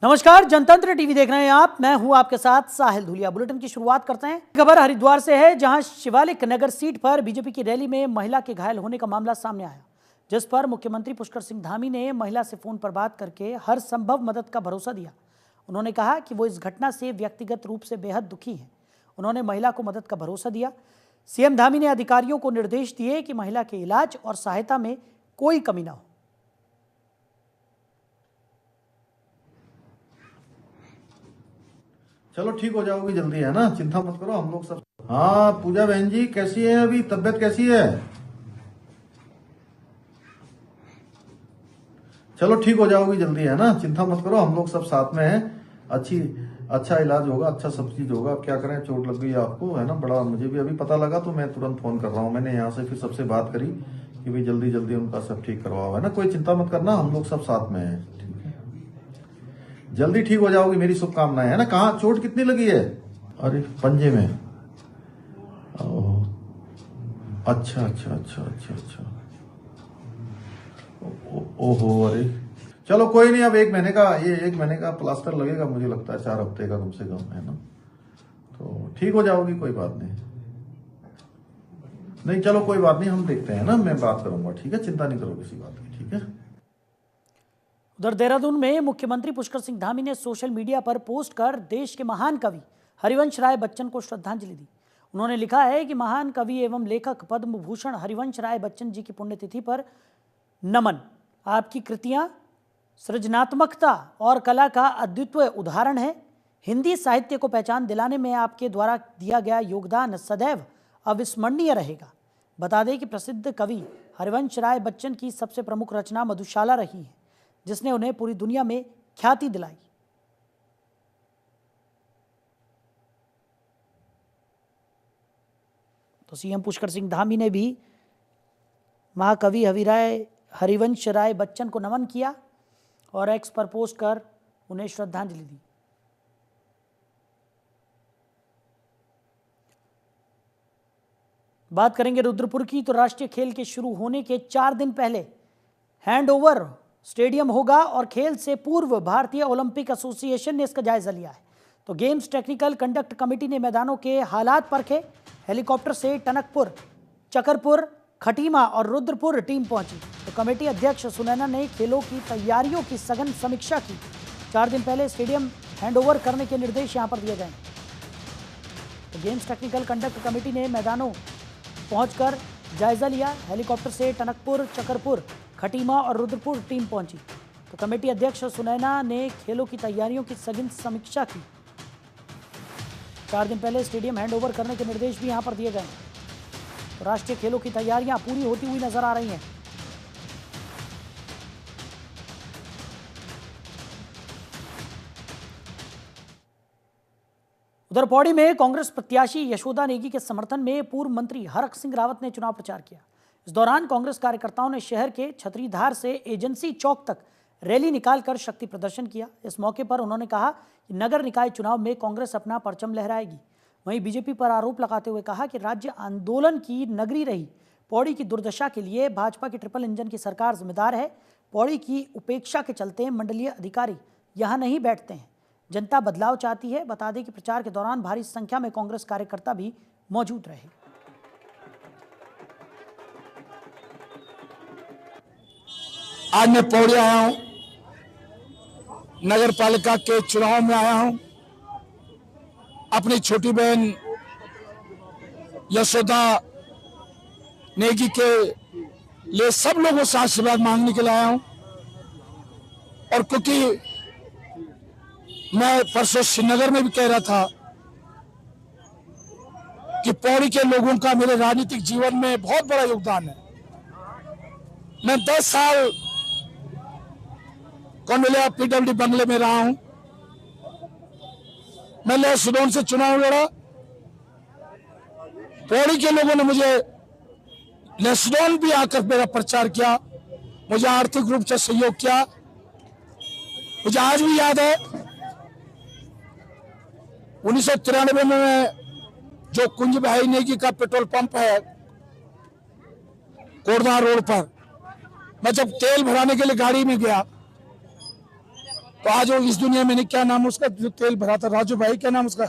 नमस्कार, जनतंत्र टीवी देख रहे हैं आप। मैं हूं आपके साथ साहिल धुलिया। बुलेटिन की शुरुआत करते हैं। खबर हरिद्वार से है, जहां शिवालिक नगर सीट पर बीजेपी की रैली में महिला के घायल होने का मामला सामने आया, जिस पर मुख्यमंत्री पुष्कर सिंह धामी ने महिला से फोन पर बात करके हर संभव मदद का भरोसा दिया। उन्होंने कहा कि वो इस घटना से व्यक्तिगत रूप से बेहद दुखी हैं। उन्होंने महिला को मदद का भरोसा दिया। सीएम धामी ने अधिकारियों को निर्देश दिए कि महिला के इलाज और सहायता में कोई कमी न हो। चलो ठीक हो जाओगी जल्दी, है ना, चिंता मत करो, हम लोग सब। हाँ पूजा बहन जी, कैसी है? अभी तबीयत कैसी है? चलो ठीक हो जाओगी जल्दी, है ना, चिंता मत करो, हम लोग सब साथ में हैं। अच्छा इलाज होगा, अच्छा सब चीज होगा। क्या करें, चोट लग गई आपको, है ना, बड़ा मुझे भी अभी पता लगा तो मैं तुरंत फोन कर रहा हूँ। मैंने यहाँ से फिर सबसे बात करी कि भाई जल्दी जल्दी उनका सब ठीक करवाओ, है ना, कोई चिंता मत करना, हम लोग सब साथ में हैं। जल्दी ठीक हो जाओगी, मेरी शुभकामनाएं, है ना। कहाँ चोट कितनी लगी है? अरे पंजे में। ओह, अच्छा अच्छा अच्छा अच्छा अच्छा। ओहो, अरे चलो कोई नहीं, अब एक महीने का प्लास्टर लगेगा, मुझे लगता है 4 हफ्ते का कम से कम, है ना, तो ठीक हो जाओगी, कोई बात नहीं। नहीं चलो कोई बात नहीं, हम देखते हैं ना, मैं बात करूंगा, ठीक है, चिंता नहीं करो किसी बात की, ठीक है। उधर देहरादून में मुख्यमंत्री पुष्कर सिंह धामी ने सोशल मीडिया पर पोस्ट कर देश के महान कवि हरिवंश राय बच्चन को श्रद्धांजलि दी। उन्होंने लिखा है कि महान कवि एवं लेखक पद्म भूषण हरिवंश राय बच्चन जी की पुण्यतिथि पर नमन। आपकी कृतियां सृजनात्मकता और कला का अद्वितीय उदाहरण है। हिंदी साहित्य को पहचान दिलाने में आपके द्वारा दिया गया योगदान सदैव अविस्मरणीय रहेगा। बता दें कि प्रसिद्ध कवि हरिवंश राय बच्चन की सबसे प्रमुख रचना मधुशाला रही है, जिसने उन्हें पूरी दुनिया में ख्याति दिलाई। तो सीएम पुष्कर सिंह धामी ने भी महाकवि हरिवंश राय बच्चन को नमन किया और एक्स पर पोस्ट कर उन्हें श्रद्धांजलि दी। बात करेंगे रुद्रपुर की, तो राष्ट्रीय खेल के शुरू होने के 4 दिन पहले हैंडओवर स्टेडियम होगा और खेल से पूर्व भारतीय ओलंपिक एसोसिएशन ने इसका जायजा लिया है। तो गेम्स टेक्निकल कंडक्ट कमेटी ने मैदानों के हालात परखे। हेलीकॉप्टर से टनकपुर, चकरपुर, खटीमा और रुद्रपुर टीम पहुंची। तो कमेटी अध्यक्ष सुनैना ने खेलों की तैयारियों की सघन समीक्षा की। 4 दिन पहले स्टेडियम हैंडओवर करने के निर्देश यहां पर दिए गए। तो गेम्स टेक्निकल कंडक्ट कमेटी ने मैदानों पहुंचकर जायजा लिया। हेलीकॉप्टर से टनकपुर, चकरपुर, खटीमा और रुद्रपुर टीम पहुंची। तो कमेटी अध्यक्ष सुनैना ने खेलों की तैयारियों की सघन समीक्षा की। 4 दिन पहले स्टेडियम हैंडओवर करने के निर्देश भी यहां पर दिए गए। तो राष्ट्रीय खेलों की तैयारियां पूरी होती हुई नजर आ रही हैं। उधर पौड़ी में कांग्रेस प्रत्याशी यशोदा नेगी के समर्थन में पूर्व मंत्री हरक सिंह रावत ने चुनाव प्रचार किया। इस दौरान कांग्रेस कार्यकर्ताओं ने शहर के छतरीधार से एजेंसी चौक तक रैली निकालकर शक्ति प्रदर्शन किया। इस मौके पर उन्होंने कहा कि नगर निकाय चुनाव में कांग्रेस अपना परचम लहराएगी। वहीं बीजेपी पर आरोप लगाते हुए कहा कि राज्य आंदोलन की नगरी रही पौड़ी की दुर्दशा के लिए भाजपा की ट्रिपल इंजन की सरकार जिम्मेदार है। पौड़ी की उपेक्षा के चलते मंडलीय अधिकारी यहां नहीं बैठते हैं। जनता बदलाव चाहती है। बता दें कि प्रचार के दौरान भारी संख्या में कांग्रेस कार्यकर्ता भी मौजूद रहे। आज मैं पौड़ी आया हूं, नगर पालिका के चुनाव में आया हूं। अपनी छोटी बहन यशोदा नेगी के लिए सब लोगों से आशीर्वाद मांगने के लिए आया हूं। और क्योंकि मैं परसों श्रीनगर में भी कह रहा था कि पौड़ी के लोगों का मेरे राजनीतिक जीवन में बहुत बड़ा योगदान है। मैं 10 साल कौंडिल्या पीडब्ल्यूडी बंगले में रहा हूं। मैं लेसडोन से चुनाव लड़ा। पौड़ी के लोगों ने मुझे लेसडोन भी आकर मेरा प्रचार किया, मुझे आर्थिक रूप से सहयोग किया। मुझे आज भी याद है 1993 में जो कुंज भाई नेगी का पेट्रोल पंप है कोड़दा रोड पर, मैं जब तेल भराने के लिए गाड़ी में गया तो आज वो इस दुनिया में नहीं, क्या नाम उसका जो तेल भरा था, राजू भाई क्या नाम उसका,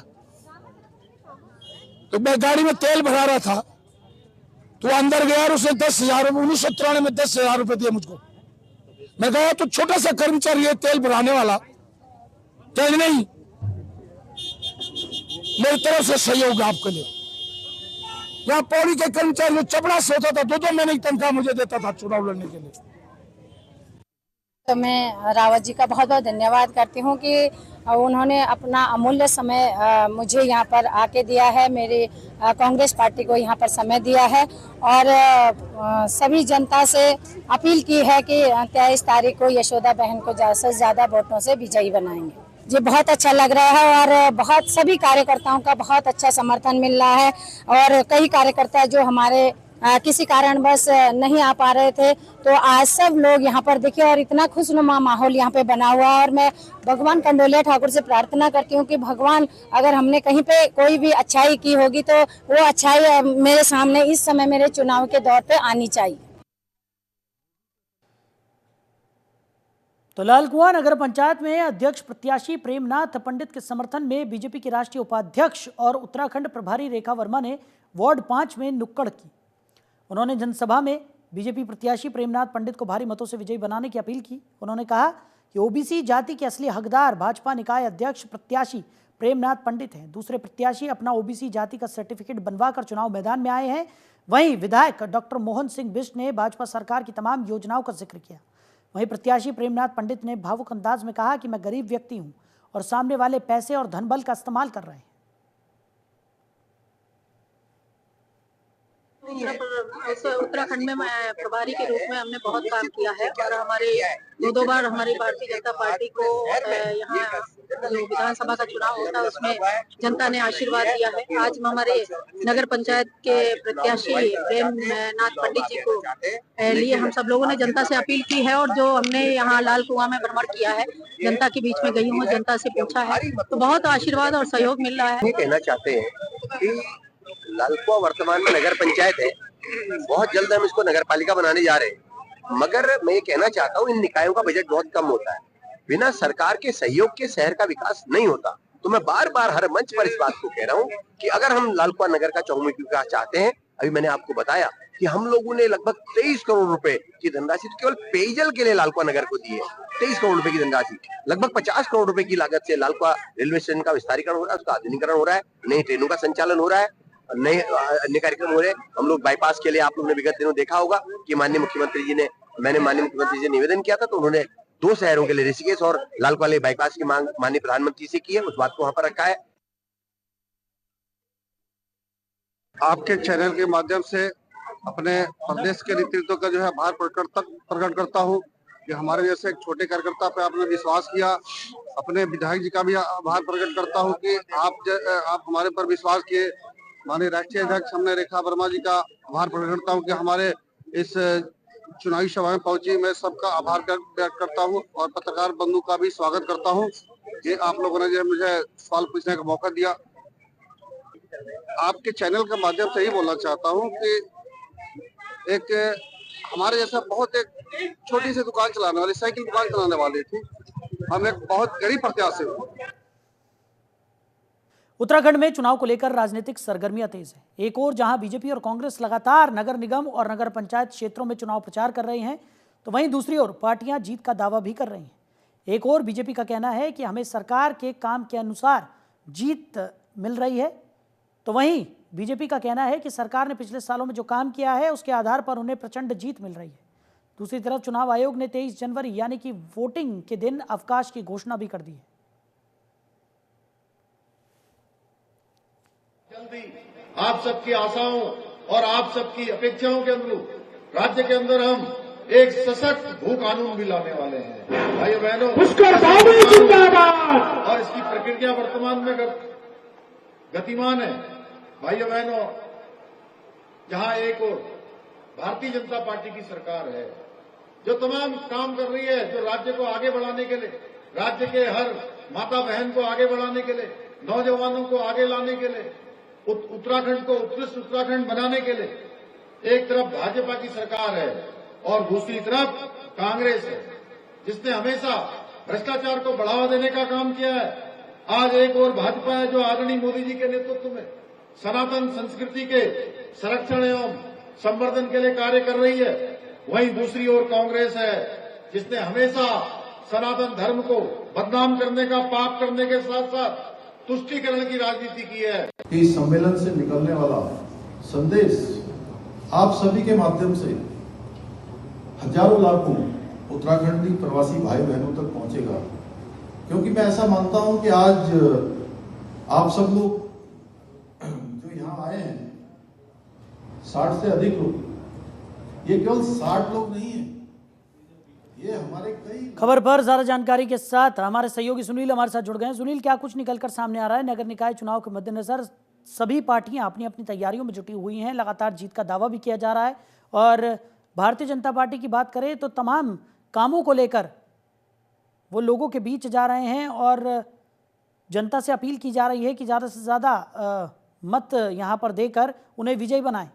तो मैं गाड़ी में तेल भरा रहा था तो अंदर गया और उसने 10,000 रुपये 1993 में 10,000 रुपये दिए मुझको। मैं कहा तो छोटा सा कर्मचारी है तेल भराने वाला, तेल नहीं, मेरी तरफ से सहयोग आपके लिए। यहाँ पौड़ी के कर्मचारी जो चपड़ा से होता था 2-2 महीने की तनख्वाह मुझे देता था चुनाव लड़ने के लिए। तो मैं रावत जी का बहुत बहुत धन्यवाद करती हूँ कि उन्होंने अपना अमूल्य समय मुझे यहाँ पर आके दिया है, मेरी कांग्रेस पार्टी को यहाँ पर समय दिया है और सभी जनता से अपील की है कि 23 तारीख को यशोदा बहन को ज़्यादा से ज़्यादा वोटों से विजयी बनाएंगे। जी बहुत अच्छा लग रहा है और बहुत सभी कार्यकर्ताओं का बहुत अच्छा समर्थन मिल रहा है और कई कार्यकर्ता जो हमारे किसी कारणवश नहीं आ पा रहे थे तो आज सब लोग यहाँ पर दिखे और इतना खुशनुमा माहौल यहाँ पे बना हुआ है। और मैं भगवान कंडोलिया ठाकुर से प्रार्थना करती हूँ कि भगवान अगर हमने कहीं पे कोई भी अच्छाई की होगी तो वो अच्छाई मेरे सामने इस समय मेरे चुनाव के दौर पे आनी चाहिए। तो लालकुआं नगर पंचायत में अध्यक्ष प्रत्याशी प्रेमनाथ पंडित के समर्थन में बीजेपी के राष्ट्रीय उपाध्यक्ष और उत्तराखंड प्रभारी रेखा वर्मा ने वार्ड 5 में नुक्कड़ की। उन्होंने जनसभा में बीजेपी प्रत्याशी प्रेमनाथ पंडित को भारी मतों से विजयी बनाने की अपील की। उन्होंने कहा कि ओबीसी जाति के असली हकदार भाजपा निकाय अध्यक्ष प्रत्याशी प्रेमनाथ पंडित हैं। दूसरे प्रत्याशी अपना ओबीसी जाति का सर्टिफिकेट बनवाकर चुनाव मैदान में आए हैं। वहीं विधायक डॉक्टर मोहन सिंह बिष्ट ने भाजपा सरकार की तमाम योजनाओं का जिक्र किया। वहीं प्रत्याशी प्रेमनाथ पंडित ने भावुक अंदाज में कहा कि मैं गरीब व्यक्ति हूं और सामने वाले पैसे और धन बल का इस्तेमाल कर रहे हैं। उत्तराखंड में मैं प्रभारी के रूप में हमने बहुत काम किया है और हमारे दो बार हमारी भारतीय जनता पार्टी को यहाँ जो विधानसभा का चुनाव होता है उसमें जनता ने आशीर्वाद दिया है। आज हमारे नगर पंचायत के प्रत्याशी प्रेमनाथ पंडित जी को लिए हम सब लोगों ने जनता से अपील की है और जो हमने यहाँ लालकुआं में भ्रमण किया है, जनता के बीच में गई हूँ, जनता से पूछा है तो बहुत आशीर्वाद और सहयोग मिल रहा है। कहना चाहते हैं कि लालकुआं वर्तमान में नगर पंचायत है, बहुत जल्द हम इसको नगर पालिका बनाने जा रहे हैं, मगर मैं ये कहना चाहता हूँ इन निकायों का बजट बहुत कम होता है, बिना सरकार के सहयोग के शहर का विकास नहीं होता। तो मैं बार बार हर मंच पर इस बात को कह रहा हूँ कि अगर हम लालकुआं नगर का चहुमुखी विकास चाहते हैं, अभी मैंने आपको बताया कि हम लोगों ने लगभग 23 करोड़ रुपए की धनराशि केवल पेयजल के लिए लालकुआं नगर को दी है। 23 करोड़ रुपए की धनराशि, लगभग 50 करोड़ रुपए की लागत से लालकुआं रेलवे स्टेशन का विस्तारीकरण हो रहा है, उसका आधुनिकीकरण हो रहा है, नई ट्रेनों का संचालन हो रहा है, नए अन्य कार्यक्रम हो रहे हैं। हम लोग बाईपास के लिए आप लोगों ने विगत दिनों देखा होगा कि मैंने माननीय मुख्यमंत्री जी ने निवेदन किया था तो उन्होंने 2 शहरों के लिए ऋषिकेश और लालकुआं बाईपास की मांग माननीय प्रधानमंत्री से की है, उस बात को वहां पर रखा है। आपके चैनल के माध्यम से अपने प्रदेश के नेतृत्व का जो है आभार प्रकट करता हूँ कि हमारे जैसे एक छोटे कार्यकर्ता पे आपने विश्वास किया। अपने विधायक जी का भी आभार प्रकट करता हूँ कि आप हमारे पर विश्वास किए। माननीय राष्ट्रीय अध्यक्ष हमने रेखा वर्मा जी का आभार प्रकट करता हूँ कि हमारे इस चुनावी सभा में पहुंची। मैं सबका आभार व्यक्त करता हूँ और पत्रकार बंधु का भी स्वागत करता हूँ कि आप लोगों ने जो मुझे सवाल पूछने का मौका दिया। आपके चैनल के माध्यम से ही बोलना चाहता हूँ कि एक हमारे जैसा बहुत एक छोटी सी दुकान चलाने वाली, साइकिल दुकान चलाने वाली थी, हम एक बहुत गरीब प्रत्याशी हूँ। उत्तराखंड में चुनाव को लेकर राजनीतिक सरगर्मियां तेज है। एक ओर जहां बीजेपी और कांग्रेस लगातार नगर निगम और नगर पंचायत क्षेत्रों में चुनाव प्रचार कर रहे हैं, तो वहीं दूसरी ओर पार्टियां जीत का दावा भी कर रही हैं। एक ओर बीजेपी का कहना है कि हमें सरकार के काम के अनुसार जीत मिल रही है, तो वहीं बीजेपी का कहना है कि सरकार ने पिछले सालों में जो काम किया है उसके आधार पर उन्हें प्रचंड जीत मिल रही है। दूसरी तरफ चुनाव आयोग ने 23 जनवरी यानी कि वोटिंग के दिन अवकाश की घोषणा भी कर दी है। जल्दी आप सबकी आशाओं और आप सबकी अपेक्षाओं के अनुरूप राज्य के अंदर हम एक सशक्त भू कानून भी लाने वाले हैं। भाई बहनों, और इसकी प्रक्रिया वर्तमान में गतिमान है। भाइयों बहनों, जहां एक और भारतीय जनता पार्टी की सरकार है जो तमाम काम कर रही है, जो राज्य को आगे बढ़ाने के लिए, राज्य के हर माता बहन को आगे बढ़ाने के लिए, नौजवानों को आगे लाने के लिए, उत्तराखंड को उत्कृष्ट उत्तराखंड बनाने के लिए एक तरफ भाजपा की सरकार है और दूसरी तरफ कांग्रेस है, जिसने हमेशा भ्रष्टाचार को बढ़ावा देने का काम किया है। आज एक और भाजपा है जो आदरणीय मोदी जी के नेतृत्व में सनातन संस्कृति के संरक्षण एवं संवर्धन के लिए कार्य कर रही है। वहीं दूसरी ओर कांग्रेस है जिसने हमेशा सनातन धर्म को बदनाम करने का, पाप करने के साथ साथ तुष्टीकरण की राजनीति की है। इस सम्मेलन से निकलने वाला संदेश आप सभी के माध्यम से हजारों लाखों उत्तराखंडी प्रवासी भाई बहनों तक पहुंचेगा, क्योंकि मैं ऐसा मानता हूं कि आज आप सब लोग जो यहां आए हैं 60 से अधिक लोग, ये केवल 60 लोग नहीं है, ये हमारे कई। खबर पर ज्यादा जानकारी के साथ हमारे सहयोगी सुनील हमारे साथ जुड़ गए हैं। सुनील, क्या कुछ निकलकर सामने आ रहा है? नगर निकाय चुनाव के मद्देनजर सभी पार्टियां अपनी अपनी तैयारियों में जुटी हुई हैं, लगातार जीत का दावा भी किया जा रहा है और भारतीय जनता पार्टी की बात करें तो तमाम कामों को लेकर वो लोगों के बीच जा रहे हैं और जनता से अपील की जा रही है कि ज़्यादा से ज़्यादा मत यहाँ पर देकर उन्हें विजयी बनाएं।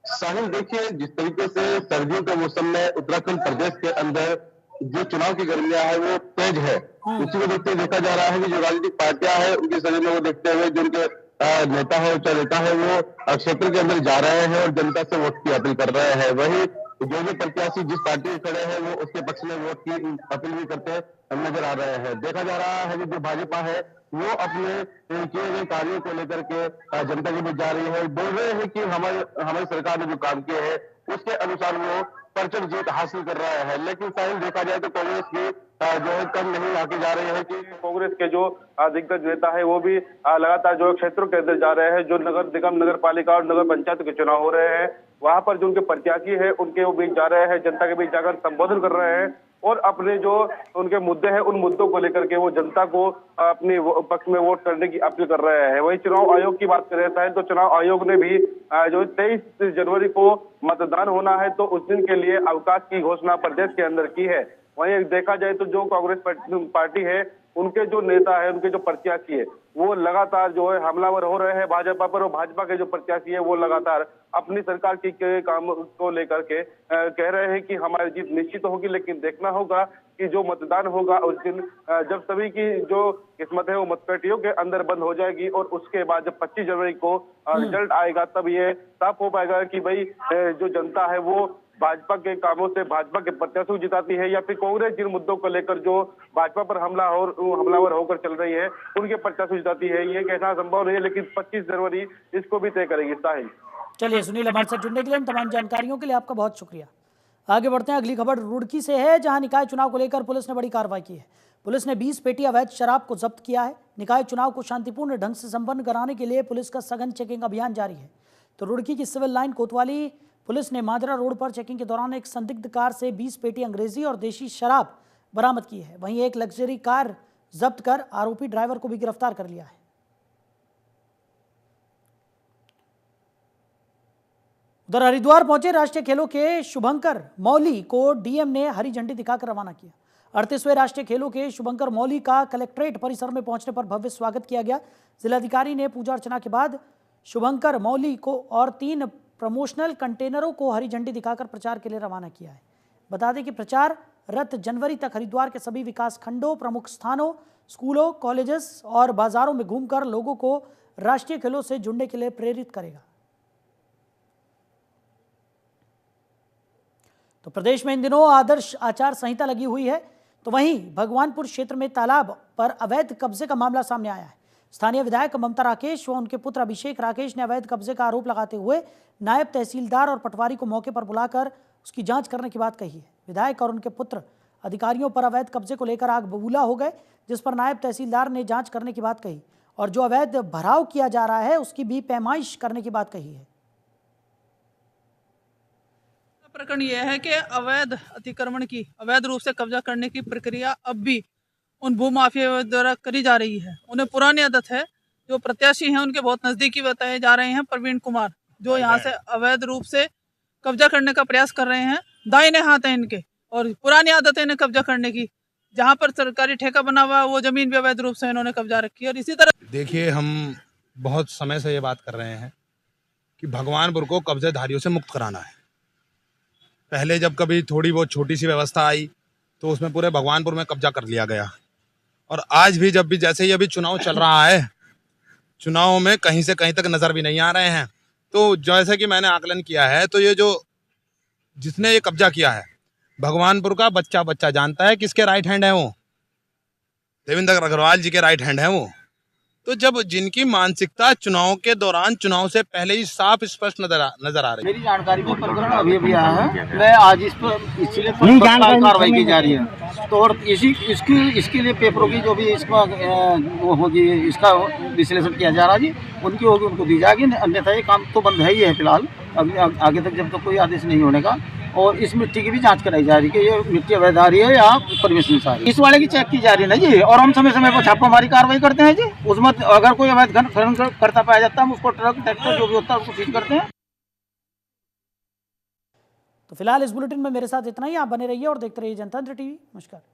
साहिल, देखिए जिस तरीके से सर्दियों के मौसम में उत्तराखंड प्रदेश के अंदर जो चुनाव की गर्मियां है वो तेज है, उसी को देखते देखा जा रहा है कि जो राजनीतिक पार्टियां हैं उनके समय में वो देखते हुए जो उनके नेता है, उच्च नेता है, वो क्षेत्र के अंदर जा रहे हैं और जनता से वोट की अपील कर रहे हैं। वही जो प्रत्याशी जिस पार्टी में खड़े हैं वो उसके पक्ष में वोट की अपील भी करते नजर आ रहे हैं। देखा जा रहा है कि जो भाजपा है वो अपने किए गए कार्यों को लेकर के जनता के बीच जा रही है, बोल रहे हैं कि हमारी सरकार ने जो काम किए हैं उसके अनुसार वो प्रचंड जीत हासिल कर रहा है। लेकिन साहिल, देखा जाए तो कांग्रेस की जो है कम नहीं आके जा रही है कि कांग्रेस के जो दिग्गज नेता है वो भी लगातार जो क्षेत्रों के अंदर जा रहे हैं। जो नगर निगम, नगर पालिका और नगर पंचायत के चुनाव हो रहे हैं वहां पर जो उनके प्रत्याशी है उनके बीच जा रहे हैं, जनता के बीच जाकर संबोधन कर रहे हैं और अपने जो उनके मुद्दे हैं उन मुद्दों को लेकर के वो जनता को अपने पक्ष में वोट करने की अपील कर रहे हैं। वही चुनाव आयोग की बात करें तो चुनाव आयोग ने भी जो 23 जनवरी को मतदान होना है तो उस दिन के लिए अवकाश की घोषणा प्रदेश के अंदर की है। वहीं देखा जाए तो जो कांग्रेस पार्टी है उनके जो नेता है, उनके जो प्रत्याशी है वो लगातार जो है हमलावर हो रहे हैं भाजपा पर और भाजपा के जो प्रत्याशी है वो लगातार अपनी सरकार के काम को लेकर के कह रहे हैं कि हमारी जीत निश्चित होगी। लेकिन देखना होगा कि जो मतदान होगा उस दिन जब सभी की जो किस्मत है वो मतपेटियों के अंदर बंद हो जाएगी और उसके बाद जब 25 जनवरी को रिजल्ट आएगा तब ये साफ हो पाएगा कि भाई जो जनता है वो भाजपा के कामों से भाजपा के प्रत्याशी को जिताती है या फिर कांग्रेस जिन मुद्दों को लेकर जो भाजपा पर हमलावर होकर चल रही है उनके प्रत्याशी को जिताती है। ये कहना संभव नहीं है, लेकिन 25 जनवरी इसको भी तय करेगी। साहिल, चलिए सुनील, हमारे साथ जुड़ने के लिए तमाम जानकारियों के लिए आपका बहुत शुक्रिया। आगे बढ़ते हैं, अगली खबर रुड़की से है जहां निकाय चुनाव को लेकर पुलिस ने बड़ी कार्रवाई की है। पुलिस ने 20 पेटी अवैध शराब को जब्त किया है। निकाय चुनाव को शांतिपूर्ण ढंग से संपन्न कराने के लिए पुलिस का सघन चेकिंग अभियान जारी है। तो रुड़की की सिविल लाइन कोतवाली पुलिस ने माजरा रोड पर चेकिंग के दौरान एक संदिग्ध कार से 20 पेटी अंग्रेजी और देशी शराब बरामद की है। वहीं एक लग्जरी कार जब्त कर आरोपी ड्राइवर को भी गिरफ्तार कर लिया है। उधर हरिद्वार पहुंचे राष्ट्रीय खेलों के शुभंकर मौली को डीएम ने हरी झंडी दिखाकर रवाना किया। 38वें राष्ट्रीय खेलों के शुभंकर मौली का कलेक्ट्रेट परिसर में पहुंचने पर भव्य स्वागत किया गया। जिलाधिकारी ने पूजा अर्चना के बाद शुभंकर मौली को और 3 प्रमोशनल कंटेनरों को हरी झंडी दिखाकर प्रचार के लिए रवाना किया है। बता दें कि प्रचार रथ जनवरी तक हरिद्वार के सभी विकास खंडों, प्रमुख स्थानों, स्कूलों, कॉलेजेस और बाजारों में घूमकर लोगों को राष्ट्रीय खेलों से जुड़ने के लिए प्रेरित करेगा। तो प्रदेश में इन दिनों आदर्श आचार संहिता लगी हुई है। तो वहीं भगवानपुर क्षेत्र में तालाब पर अवैध कब्जे का मामला सामने आया है। स्थानीय विधायक ममता राकेश व उनके पुत्र अभिषेक राकेश ने अवैध कब्जे का आरोप लगाते हुए नायब तहसीलदार और पटवारी को मौके पर बुलाकर उसकी जांच करने की बात कही है। विधायक और उनके पुत्र अधिकारियों पर अवैध कब्जे को लेकर आग बबूला हो गए, जिस पर नायब तहसीलदार ने जांच करने की बात कही और जो अवैध भराव किया जा रहा है उसकी भी पैमाइश करने की बात कही है। प्रकरण यह है कि अवैध अतिक्रमण की, अवैध रूप से कब्जा करने की प्रक्रिया अब भी उन भूमाफिया द्वारा करी जा रही है। उन्हें पुरानी आदत है। जो प्रत्याशी हैं उनके बहुत नजदीकी बताए जा रहे हैं प्रवीण कुमार, जो यहाँ से अवैध रूप से कब्जा करने का प्रयास कर रहे हैं। दाहिने हाथ है इनके और पुरानी आदत है इन्हें कब्जा करने की। जहाँ पर सरकारी ठेका बना हुआ वो जमीन भी अवैध रूप से इन्होंने कब्जा रखी है। और इसी तरह देखिए, हम बहुत समय से ये बात कर रहे हैं कि भगवानपुर को कब्जेधारियों से मुक्त कराना है। पहले जब कभी थोड़ी बहुत छोटी सी व्यवस्था आई तो उसमें पूरे भगवानपुर में कब्जा कर लिया गया। और आज भी जब भी जैसे ही अभी चुनाव चल रहा है, चुनाव में कहीं से कहीं तक नजर भी नहीं आ रहे हैं। तो जैसे कि मैंने आकलन किया है, तो ये जो जिसने ये कब्जा किया है, भगवानपुर का बच्चा बच्चा जानता है किसके राइट हैंड है वो, देवेंद्र अग्रवाल जी के राइट हैंड है वो। तो जब जिनकी मानसिकता चुनाव के दौरान, चुनाव से पहले ही साफ स्पष्ट नजर आ रही है। मेरी जानकारी में प्रकरण अभी आया है, मैं आज इस पर इसलिए कार्रवाई की जा रही है। तो और इसके लिए पेपरों की जो भी इसका वो होगी, इसका विश्लेषण किया जा रहा है जी, उनकी होगी उनको दी जाएगी, अन्यथा ये काम तो बंद है ही है फिलहाल, अभी आगे तक जब तक कोई आदेश नहीं होने का। और इस मिट्टी की भी जांच कराई जा रही है कि ये मिट्टी अवैध आ रही है या परमिशन से आ रही है, इस वाले की चेक की जा रही है ना जी। और हम समय समय पर छापामारी कार्रवाई करते हैं जी, उसमें अगर कोई अवैध खनन करता पाया जाता है हम उसको ट्रक ट्रैक्टर जो भी होता है उसको सीज करते हैं। तो फिलहाल इस बुलेटिन में मेरे साथ इतना ही। आप बने रहिए और देखते रहिए जनतंत्र टीवी। नमस्कार।